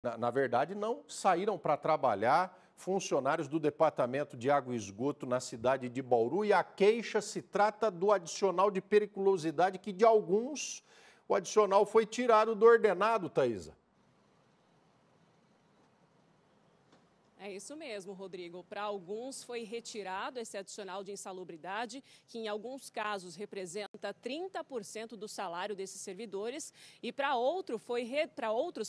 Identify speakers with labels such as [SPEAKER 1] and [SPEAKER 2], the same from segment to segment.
[SPEAKER 1] Na verdade, não saíram para trabalhar funcionários do Departamento de Água e Esgoto na cidade de Bauru, e a queixa se trata do adicional de periculosidade que, de alguns, o adicional foi tirado do ordenado, Thaisa.
[SPEAKER 2] É isso mesmo, Rodrigo. Para alguns foi retirado esse adicional de insalubridade, que em alguns casos representa 30% do salário desses servidores, e para outros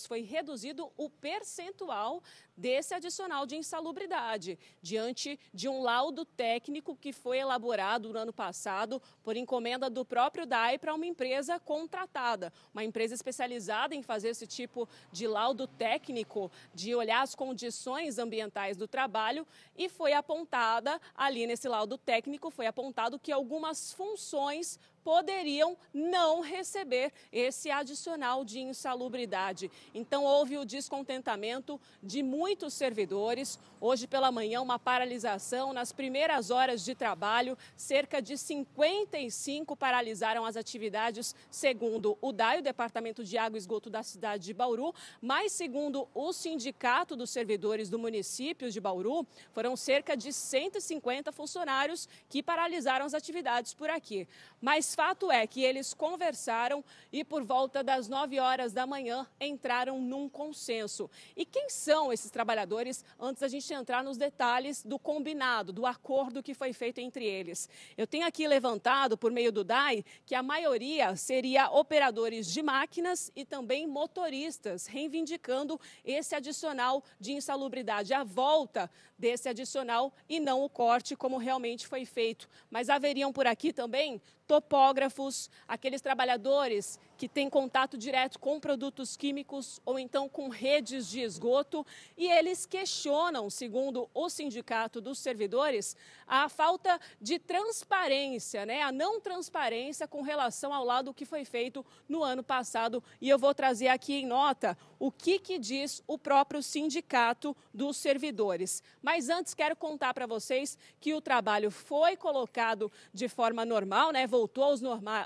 [SPEAKER 2] foi reduzido o percentual desse adicional de insalubridade, diante de um laudo técnico que foi elaborado no ano passado por encomenda do próprio DAI para uma empresa contratada, uma empresa especializada em fazer esse tipo de laudo técnico, de olhar as condições ambientais do trabalho, e foi apontada ali nesse laudo técnico, foi apontado que algumas funções poderiam não receber esse adicional de insalubridade. Então, houve o descontentamento de muitos servidores. Hoje pela manhã, uma paralisação nas primeiras horas de trabalho. Cerca de 55 paralisaram as atividades, segundo o DAI, o Departamento de Água e Esgoto da cidade de Bauru. Mas, segundo o Sindicato dos Servidores do município de Bauru, foram cerca de 150 funcionários que paralisaram as atividades por aqui. Mas fato é que eles conversaram e por volta das 9 horas da manhã entraram num consenso. E quem são esses trabalhadores? Antes da gente entrar nos detalhes do combinado, do acordo que foi feito entre eles. Eu tenho aqui levantado por meio do DAI que a maioria seria operadores de máquinas e também motoristas, reivindicando esse adicional de insalubridade, a volta desse adicional e não o corte como realmente foi feito. Mas haveriam por aqui também topógrafos, aqueles trabalhadores que têm contato direto com produtos químicos ou então com redes de esgoto, e eles questionam, segundo o Sindicato dos Servidores, a falta de transparência, a não transparência com relação ao laudo que foi feito no ano passado. E eu vou trazer aqui em nota o que diz o próprio Sindicato dos Servidores. Mas antes quero contar para vocês que o trabalho foi colocado de forma normal, voltou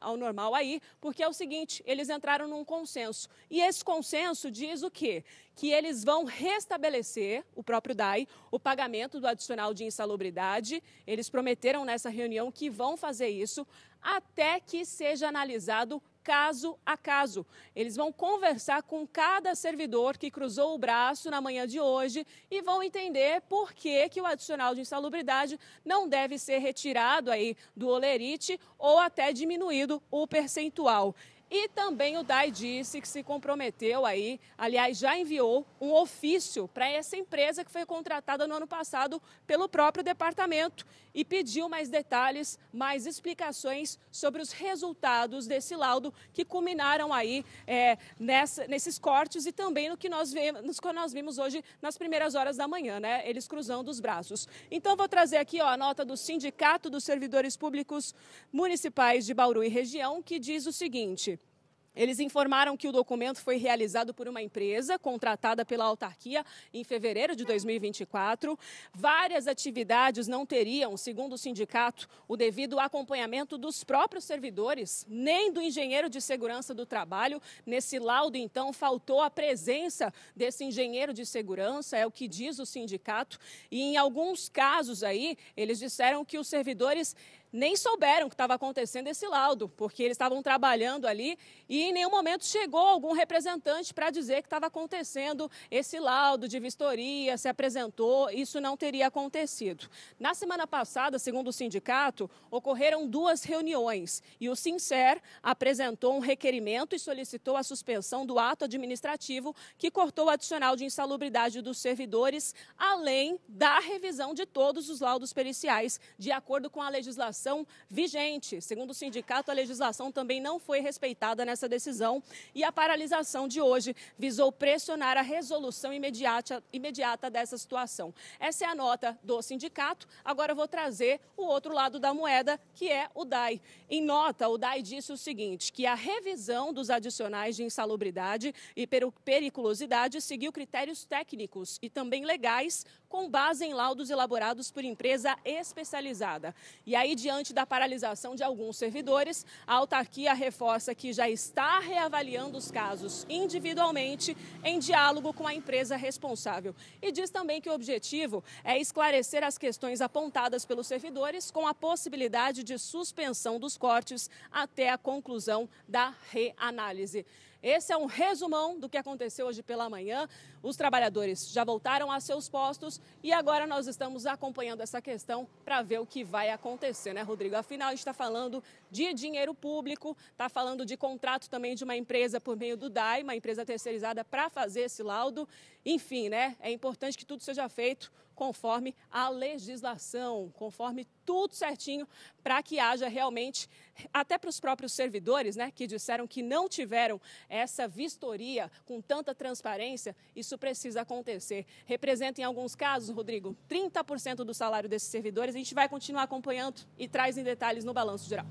[SPEAKER 2] ao normal aí, porque é o seguinte, eles entraram num consenso. E esse consenso diz o quê? Que eles vão restabelecer, o próprio DAI, o pagamento do adicional de insalubridade. Eles prometeram nessa reunião que vão fazer isso até que seja analisado caso a caso. Eles vão conversar com cada servidor que cruzou o braço na manhã de hoje e vão entender por que o adicional de insalubridade não deve ser retirado aí do holerite ou até diminuído o percentual. E também o DAI disse que se comprometeu aí, aliás, já enviou um ofício para essa empresa que foi contratada no ano passado pelo próprio departamento e pediu mais detalhes, mais explicações sobre os resultados desse laudo que culminaram aí nesses cortes e também no que nós vimos hoje nas primeiras horas da manhã, eles cruzando os braços. Então, vou trazer aqui a nota do Sindicato dos Servidores Públicos Municipais de Bauru e região, que diz o seguinte: eles informaram que o documento foi realizado por uma empresa contratada pela autarquia em fevereiro de 2024. Várias atividades não teriam, segundo o sindicato, o devido acompanhamento dos próprios servidores, nem do engenheiro de segurança do trabalho. Nesse laudo, então, faltou a presença desse engenheiro de segurança, é o que diz o sindicato. E em alguns casos aí, eles disseram que os servidores nem souberam que estava acontecendo esse laudo, porque eles estavam trabalhando ali e em nenhum momento chegou algum representante para dizer que estava acontecendo esse laudo de vistoria, se apresentou, isso não teria acontecido. Na semana passada, segundo o sindicato, ocorreram 2 reuniões e o Sincer apresentou um requerimento e solicitou a suspensão do ato administrativo que cortou o adicional de insalubridade dos servidores, além da revisão de todos os laudos periciais, de acordo com a legislação vigente. Segundo o sindicato, a legislação também não foi respeitada nessa decisão e a paralisação de hoje visou pressionar a resolução imediata dessa situação. Essa é a nota do sindicato. Agora eu vou trazer o outro lado da moeda, que é o DAI. Em nota, o DAI disse o seguinte, que a revisão dos adicionais de insalubridade e periculosidade seguiu critérios técnicos e também legais com base em laudos elaborados por empresa especializada. E aí, diante diante da paralisação de alguns servidores, a autarquia reforça que já está reavaliando os casos individualmente em diálogo com a empresa responsável. E diz também que o objetivo é esclarecer as questões apontadas pelos servidores com a possibilidade de suspensão dos cortes até a conclusão da reanálise. Esse é um resumão do que aconteceu hoje pela manhã. Os trabalhadores já voltaram a seus postos e agora nós estamos acompanhando essa questão para ver o que vai acontecer, né, Rodrigo? Afinal, a gente está falando de dinheiro público, está falando de contrato também de uma empresa por meio do DAI, uma empresa terceirizada para fazer esse laudo. Enfim, né, é importante que tudo seja feito conforme a legislação, conforme tudo certinho, para que haja realmente, até para os próprios servidores, né, que disseram que não tiveram essa vistoria com tanta transparência, isso precisa acontecer. Representa, em alguns casos, Rodrigo, 30% do salário desses servidores. A gente vai continuar acompanhando e traz em detalhes no Balanço Geral.